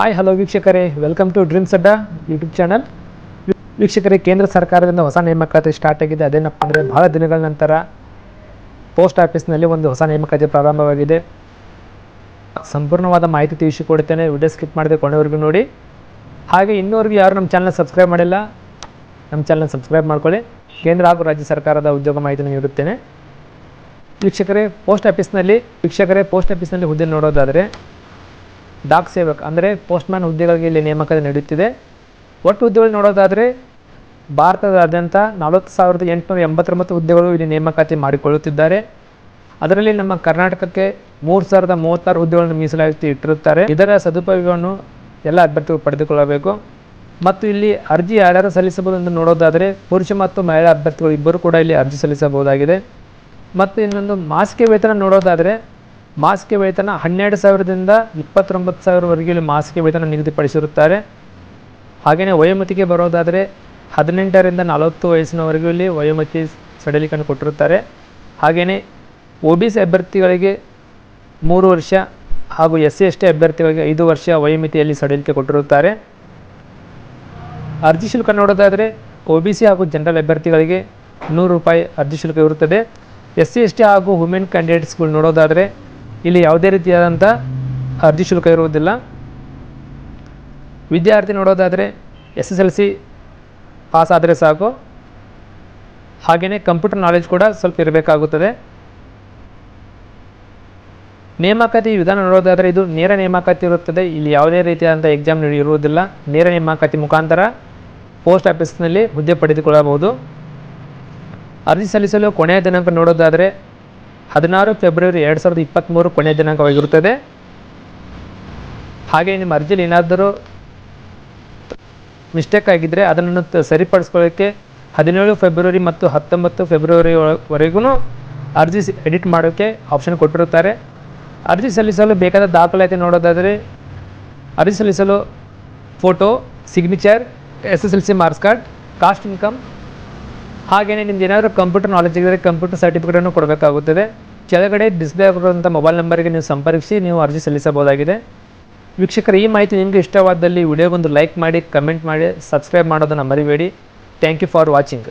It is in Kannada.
ಹಾಯ್ ಹಲೋ ವೀಕ್ಷಕರೇ, ವೆಲ್ಕಮ್ ಟು ಡ್ರೀಮ್ಸ್ ಅಡ್ಡಾ ಯೂಟ್ಯೂಬ್ ಚಾನಲ್. ವೀಕ್ಷಕರೇ, ಕೇಂದ್ರ ಸರ್ಕಾರದಿಂದ ಹೊಸ ನೇಮಕಾತಿ ಸ್ಟಾರ್ಟ್ ಆಗಿದೆ. ಅದೇನಪ್ಪ ಅಂದರೆ ಬಹಳ ದಿನಗಳ ನಂತರ ಪೋಸ್ಟ್ ಆಫೀಸ್ನಲ್ಲಿ ಒಂದು ಹೊಸ ನೇಮಕಾತಿ ಪ್ರಾರಂಭವಾಗಿದೆ. ಸಂಪೂರ್ಣವಾದ ಮಾಹಿತಿ ತಿಳಿಸಿಕೊಡ್ತೇನೆ. ವಿಡಿಯೋ ಸ್ಕಿಪ್ ಮಾಡದೆ ಕೊನೆವರೆಗೂ ನೋಡಿ. ಹಾಗೆ ಇನ್ನೂವರೆಗೂ ಯಾರು ನಮ್ಮ ಚಾನಲ್ ಸಬ್ಸ್ಕ್ರೈಬ್ ಮಾಡಿಲ್ಲ, ನಮ್ಮ ಚಾನಲ್ ಸಬ್ಸ್ಕ್ರೈಬ್ ಮಾಡ್ಕೊಳ್ಳಿ. ಕೇಂದ್ರ ಹಾಗೂ ರಾಜ್ಯ ಸರ್ಕಾರದ ಉದ್ಯೋಗ ಮಾಹಿತಿಯನ್ನು ನೀಡುತ್ತೇನೆ. ವೀಕ್ಷಕರೇ, ಪೋಸ್ಟ್ ಆಫೀಸ್ನಲ್ಲಿ ಹುದ್ದೆ ನೋಡೋದಾದರೆ ಡಾಕ್ ಸೇವಕ್ ಅಂದರೆ ಪೋಸ್ಟ್ಮ್ಯಾನ್ ಹುದ್ದೆಗಳಿಗೆ ಇಲ್ಲಿ ನೇಮಕಾತಿ ನಡೆಯುತ್ತಿದೆ. ಒಟ್ಟು ಹುದ್ದೆಗಳು ನೋಡೋದಾದರೆ ಭಾರತದಾದ್ಯಂತ 40,889 ಹುದ್ದೆಗಳು ಇಲ್ಲಿ ನೇಮಕಾತಿ ಮಾಡಿಕೊಳ್ಳುತ್ತಿದ್ದಾರೆ. ಅದರಲ್ಲಿ ನಮ್ಮ ಕರ್ನಾಟಕಕ್ಕೆ 3,036 ಹುದ್ದೆಗಳನ್ನು ಮೀಸಲಾತಿ ಇಟ್ಟಿರುತ್ತಾರೆ. ಇದರ ಸದುಪಯೋಗವನ್ನು ಎಲ್ಲ ಅಭ್ಯರ್ಥಿಗಳು ಪಡೆದುಕೊಳ್ಳಬೇಕು. ಮತ್ತು ಇಲ್ಲಿ ಅರ್ಜಿ ಯಾರ್ಯಾರು ಸಲ್ಲಿಸಬಹುದು ಎಂದು ನೋಡೋದಾದರೆ ಪುರುಷ ಮತ್ತು ಮಹಿಳಾ ಅಭ್ಯರ್ಥಿಗಳು ಇಬ್ಬರು ಕೂಡ ಇಲ್ಲಿ ಅರ್ಜಿ ಸಲ್ಲಿಸಬಹುದಾಗಿದೆ. ಮತ್ತು ಇನ್ನೊಂದು ಮಾಸಿಕ ವೇತನ ನೋಡೋದಾದರೆ ಮಾಸಿಕ ವೇತನ 12,000ದಿಂದ 29,000ವರೆಗೆ ಇಲ್ಲಿ ಮಾಸಿಕ ವೇತನ ನಿಗದಿಪಡಿಸಿರುತ್ತಾರೆ. ಹಾಗೆಯೇ ವಯೋಮಿತಿಗೆ ಬರೋದಾದರೆ 18ರಿಂದ 40 ವಯಸ್ಸಿನವರೆಗೂ ಇಲ್ಲಿ ವಯೋಮಿತಿ ಸಡಿಲಿಕೆಯನ್ನು ಕೊಟ್ಟಿರುತ್ತಾರೆ. ಹಾಗೆಯೇ OBC ಅಭ್ಯರ್ಥಿಗಳಿಗೆ 3 ವರ್ಷ ಹಾಗೂ SC/ST ಅಭ್ಯರ್ಥಿಗಳಿಗೆ 5 ವರ್ಷ ವಯೋಮಿತಿಯಲ್ಲಿ ಸಡಿಲಿಕೆ ಕೊಟ್ಟಿರುತ್ತಾರೆ. ಅರ್ಜಿ ಶುಲ್ಕ ನೋಡೋದಾದರೆ OBC ಹಾಗೂ ಜನರಲ್ ಅಭ್ಯರ್ಥಿಗಳಿಗೆ ₹100 ಅರ್ಜಿ ಶುಲ್ಕ ಇರುತ್ತದೆ. SC/ST ಹಾಗೂ ವುಮೆನ್ ಕ್ಯಾಂಡಿಡೇಟ್ಸ್ಗಳು ನೋಡೋದಾದರೆ ಇಲ್ಲಿ ಯಾವುದೇ ರೀತಿಯಾದಂಥ ಅರ್ಜಿ ಶುಲ್ಕ ಇರುವುದಿಲ್ಲ. ವಿದ್ಯಾರ್ಥಿ ನೋಡೋದಾದರೆ SSLC ಪಾಸ್ ಆದರೆ ಸಾಕು. ಹಾಗೆಯೇ ಕಂಪ್ಯೂಟರ್ ನಾಲೆಜ್ ಕೂಡ ಸ್ವಲ್ಪ ಇರಬೇಕಾಗುತ್ತದೆ. ನೇಮಕಾತಿ ವಿಧಾನ ನೋಡೋದಾದರೆ ಇದು ನೇರ ನೇಮಕಾತಿ ಇರುತ್ತದೆ. ಇಲ್ಲಿ ಯಾವುದೇ ರೀತಿಯಾದಂಥ ಎಕ್ಸಾಮ್ ಇರುವುದಿಲ್ಲ. ನೇರ ನೇಮಕಾತಿ ಮುಖಾಂತರ ಪೋಸ್ಟ್ ಆಫೀಸ್ನಲ್ಲಿ ಹುದ್ದೆ ಪಡೆದುಕೊಳ್ಳಬಹುದು. ಅರ್ಜಿ ಸಲ್ಲಿಸಲು ಕೊನೆಯ ದಿನಾಂಕ ನೋಡೋದಾದರೆ 16 ಫೆಬ್ರವರಿ 2023 ಕೊನೆಯ ದಿನಾಂಕವಾಗಿರುತ್ತದೆ. ಹಾಗೆ ನಿಮ್ಮ ಅರ್ಜಿಯಲ್ಲಿ ಏನಾದರೂ ಮಿಸ್ಟೇಕ್ ಆಗಿದ್ದರೆ ಅದನ್ನು ಸರಿಪಡಿಸ್ಕೊಳ್ಳೋಕ್ಕೆ 17 ಫೆಬ್ರವರಿ ಮತ್ತು 19 ಫೆಬ್ರವರಿವರೆಗೂ ಅರ್ಜಿ ಎಡಿಟ್ ಮಾಡೋಕ್ಕೆ ಆಪ್ಷನ್ ಕೊಟ್ಟಿರುತ್ತಾರೆ. ಅರ್ಜಿ ಸಲ್ಲಿಸಲು ಬೇಕಾದ ದಾಖಲಾತಿ ನೋಡೋದಾದರೆ ಅರ್ಜಿ ಸಲ್ಲಿಸಲು photo, signature, SSLC marks card, caste income, ಹಾಗೆಯೇ ನಿಮ್ದು ಏನಾದರೂ ಕಂಪ್ಯೂಟರ್ ನಾಲೆಜ್ ಇದ್ದರೆ ಕಂಪ್ಯೂಟರ್ ಸರ್ಟಿಫಿಕೇಟನ್ನು ಕೊಡಬೇಕಾಗುತ್ತದೆ. ಕೆಳಗಡೆ ಡಿಸ್ಪ್ಲೇ ಆಗಿರುವಂಥ ಮೊಬೈಲ್ ನಂಬರಿಗೆ ನೀವು ಸಂಪರ್ಕಿಸಿ ನೀವು ಅರ್ಜಿ ಸಲ್ಲಿಸಬಹುದಾಗಿದೆ. ವೀಕ್ಷಕರು, ಈ ಮಾಹಿತಿ ನಿಮಗೆ ಇಷ್ಟವಾದಲ್ಲಿ ವಿಡಿಯೋಗೊಂದು ಲೈಕ್ ಮಾಡಿ, ಕಮೆಂಟ್ ಮಾಡಿ, ಸಬ್ಸ್ಕ್ರೈಬ್ ಮಾಡೋದನ್ನು ಮರಿಬೇಡಿ. Thank you for watching.